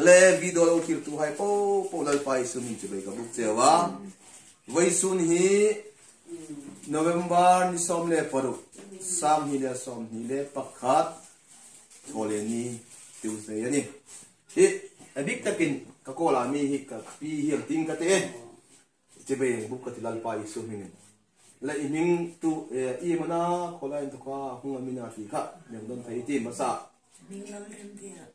le video khir tu hai po lal pai sun ni chibai ka buk chewa vai sun hi November ni som le paru sam hi le som ni le pakhat thole ni Tuesday ani hi abik takin ka kola mi hi ka pi hi ting ka te chibai buk ka tilal pai sun ni la iming tu i mana khola in to ka hunga mina ti kha nem don thai ti masa mingal hem dia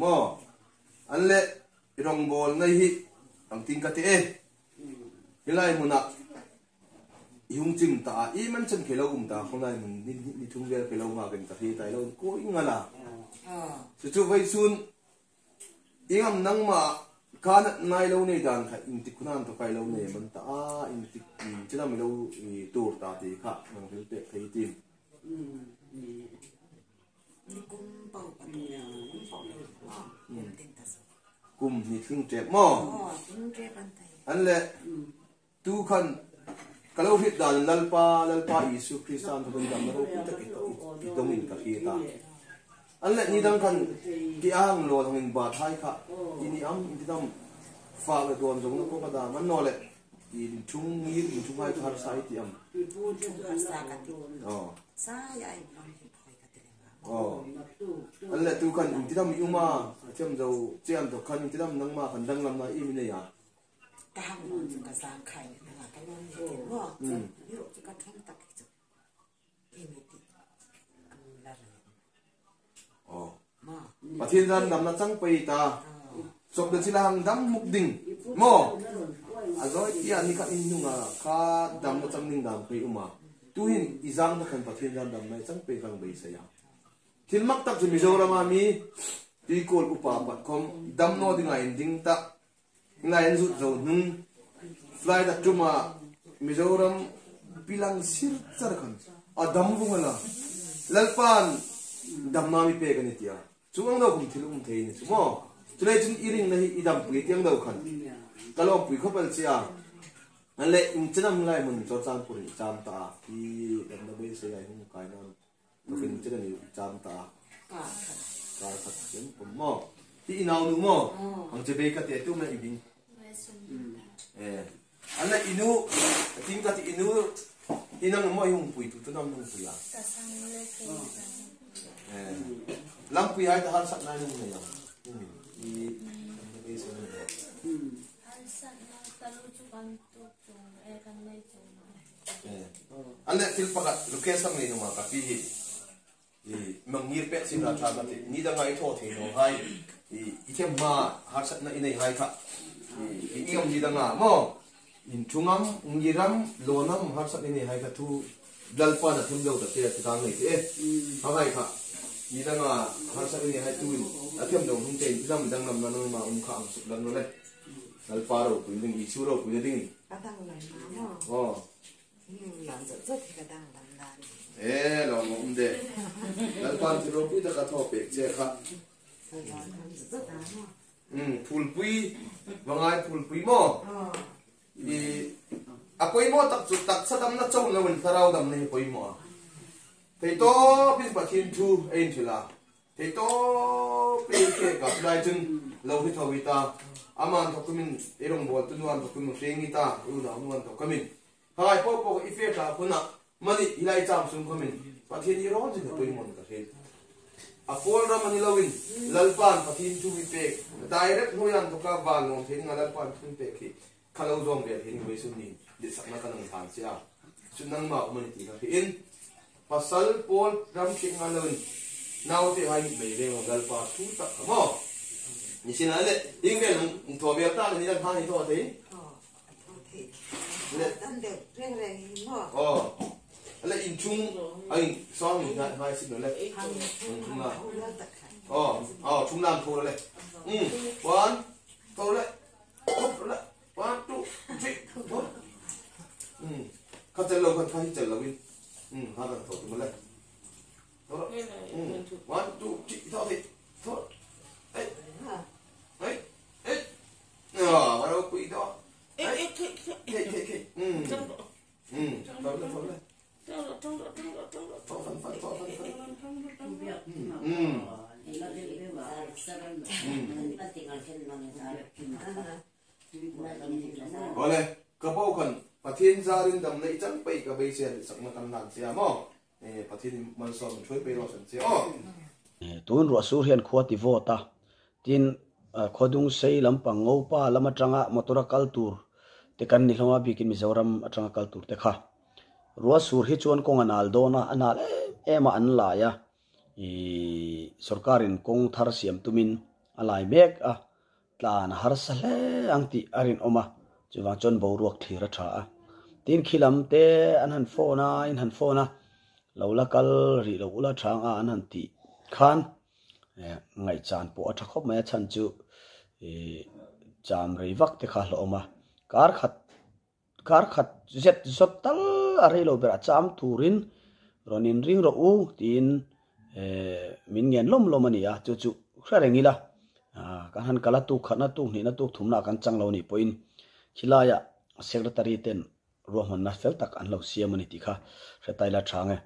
mo anle irong bol nai hi ang ting ka te hilai muna ihung chim ta i man chen khelo ta khonai mun ni thung vel khelo ma gen ta hi tai lo ko ingala chu vai sun ingam nang ma kana nai lo nei dan kha in ti kunan to kai lo nei man ta in ti china mi lo tur ta ti kha nang hil te thei tim kum ni thing tre mo an le tu khan kalau hit dan lalpa Yesu Kristan to ban dam ro ta ki to dongin ka hi ta an le ni dang khan ki ang lo thangin ba thai kha ini am intidam fa le don jong ko ka da man no le in chung ni in chung hai thar sai ti am anh lại tu cần chỉ đâm yêu mà chém dầu chém dầu khăn chỉ đâm nắng mà khăn đăng làm là im này à cam nó chỉ có sang khai là cái lon gì thế mà ví dụ chỉ có thun tắc cái im thì là mà và thiên dân đâm là trắng pei ta sọc được chỉ là hàng đâm mục đỉnh mò à rồi thì anh đi khăn in nhung à khá đâm là trắng đỉnh đâm pei mà tu hin izang na khăn và thiên dân đâm này trắng pei khăn pei say à thiên mắc tắc chỉ Mizoram ami đi cột upa bát com đâm nó đi ngay ding ta ngay rút dầu nung fly đặt chung mà Mizoram bilang sir char khan à đâm vung là lalpan đâm nami pe cái này tia chúng ông đâu cũng thiếu thấy này chúng mo cho nên chúng iring này idam pui tiếng đâu khan kalau pui khopal chia anh lệ chúng năm lại mình cho trang pui cham ta thì đâm nó bây giờ không cái nào tôi finde cái này chạm ta cả thật chính cũng mò thì nào đúng mò ông chơi bê cái tiền tu này bình anh là inu tính cái inu inang mo yung pui tu nam nung pui à lam pui ai ta har sat nai nung này à i bê số này har sat na talu chu kan tu chung kan nai chung anh là til pakat location này nung mà cái gì mang ngir pet sin ra thang ati ni da ngai tho the no hai i them ma har sat na inei hai kha i iom ji da nga mo in chungam ngiram lonam har sat inei hai kha thu dalpa na thum lo ta te ta ngai te ha hai kha ni da nga har sat inei hai tu a them dong hum te dam dang nam na no ma kha ang su dan no le dalpa ro ku ding i chu ro ku ding cái đằng này mà làm rất cái đằng lo ngom de dal pan ti ro pi ta ka tho pe che kha phul pui wangai phul pui mo i a poi mo tak sa dam na chong la wen tharau dam nei poi mo thei to pin pa thin thu ein thila thei to pe ke ka lai chung lo hi thawi ta aman thokumin erong bol tunuan thokum rengi ta u na nuan thokumin hai po ife ta phuna mani ilai cham sum khamin pathin i ron jing toy mon ka he a pol ra mani lawin lalpan pathin chu mi pe direct hoyan to ka wal nom thing lalpan thun pe khi khalo jom be hin we sun ni de sakna kan ang than sia sunang ma mani ti ka in pasal pol ram ching alawin naw te hai me re lalpa thu ta mo ni sinale ingel tho be ta ni dan thani tho te đâm được rèn mà là in chung anh xong mình lại hai xin nữa lên chung là chung làm thôi lên one thôi lên thôi lên one two three four khát chân lâu khát chân lâu đi hai lần thôi tụi lên thôi one two three thôi thì thôi ấy ấy ấy bắt đầu quỳ đó ấy thôi lên ole kapau kan pathin zarin dam nei chang pai ka bai se sak ma kan nan sia mo pathin man som thoi pe ro san se o tun ro sur hian khuati vota tin khodung sei lampang ngo pa lama tanga motora kaltur te kan ni hloma bikin mizoram atanga kaltur te kha ro sur hi chuan kong anal dona anal ema an la ya I sarkarin kong thar siam tumin alai mek a tlan har sale angti arin oma chuwa chon bo ruak thira tha a tin khilam te an han phona in han phona lola kal ri lo ula thang a an han ti khan ngai chan po atha khop mai chan chu cham rei vak te kha lo oma kar khat zet zot tal are lo ber cham turin ronin ring ro u tin min ngen lom ania chu chu khra rengila kan han kala tu khana tu ni na tu thumna kan changlo ni point khilaya secretary ten rohman na fel tak an lo siamani ti kha retaila thange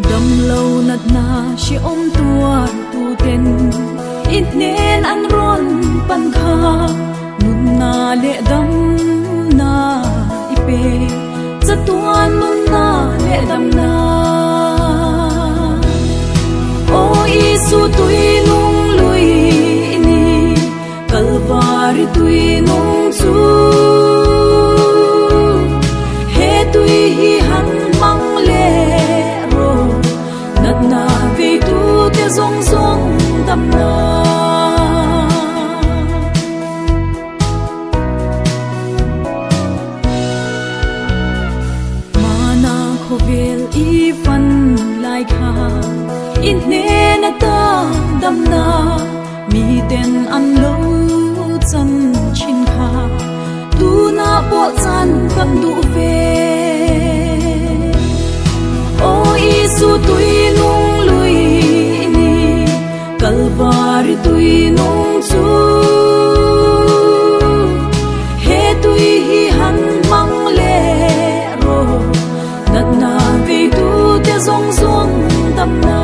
dam lo nat na shi om tua tu ten it nen an ron pan kha nun na le dam na ipe chatuan nun na le dam na o isu tui nung lui ni kalvari tui nung chu he tui hi han mang le ro nat na ve tu te zong zong dam na mana khovel I fan lai kha in ne na ta dam na mi ten an lo chan chin kha tu na po chan kam du ve o isu tui nung lui ni kalvari tui nung chu he tui hi han mang le ro nat na ve tu te zong zong dam na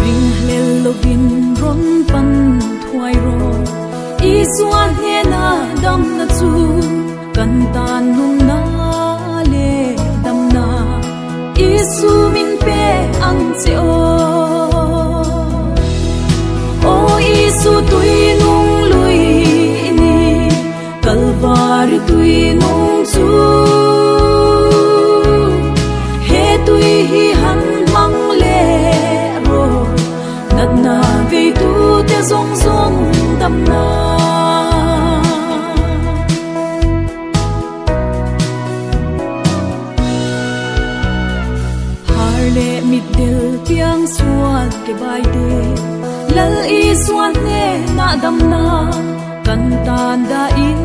ring hlel lovin ron pan thuai ro I suan he na dam na chu kan tan nung na le dam na isu min pe ang che o isu tui nung lui ni kalvari tui nung chu he tui hi han mang le ro nat na ve tu te zong zong dam na har le mit del piang suat ke bai de lal I suat ne na dam na kan tan da in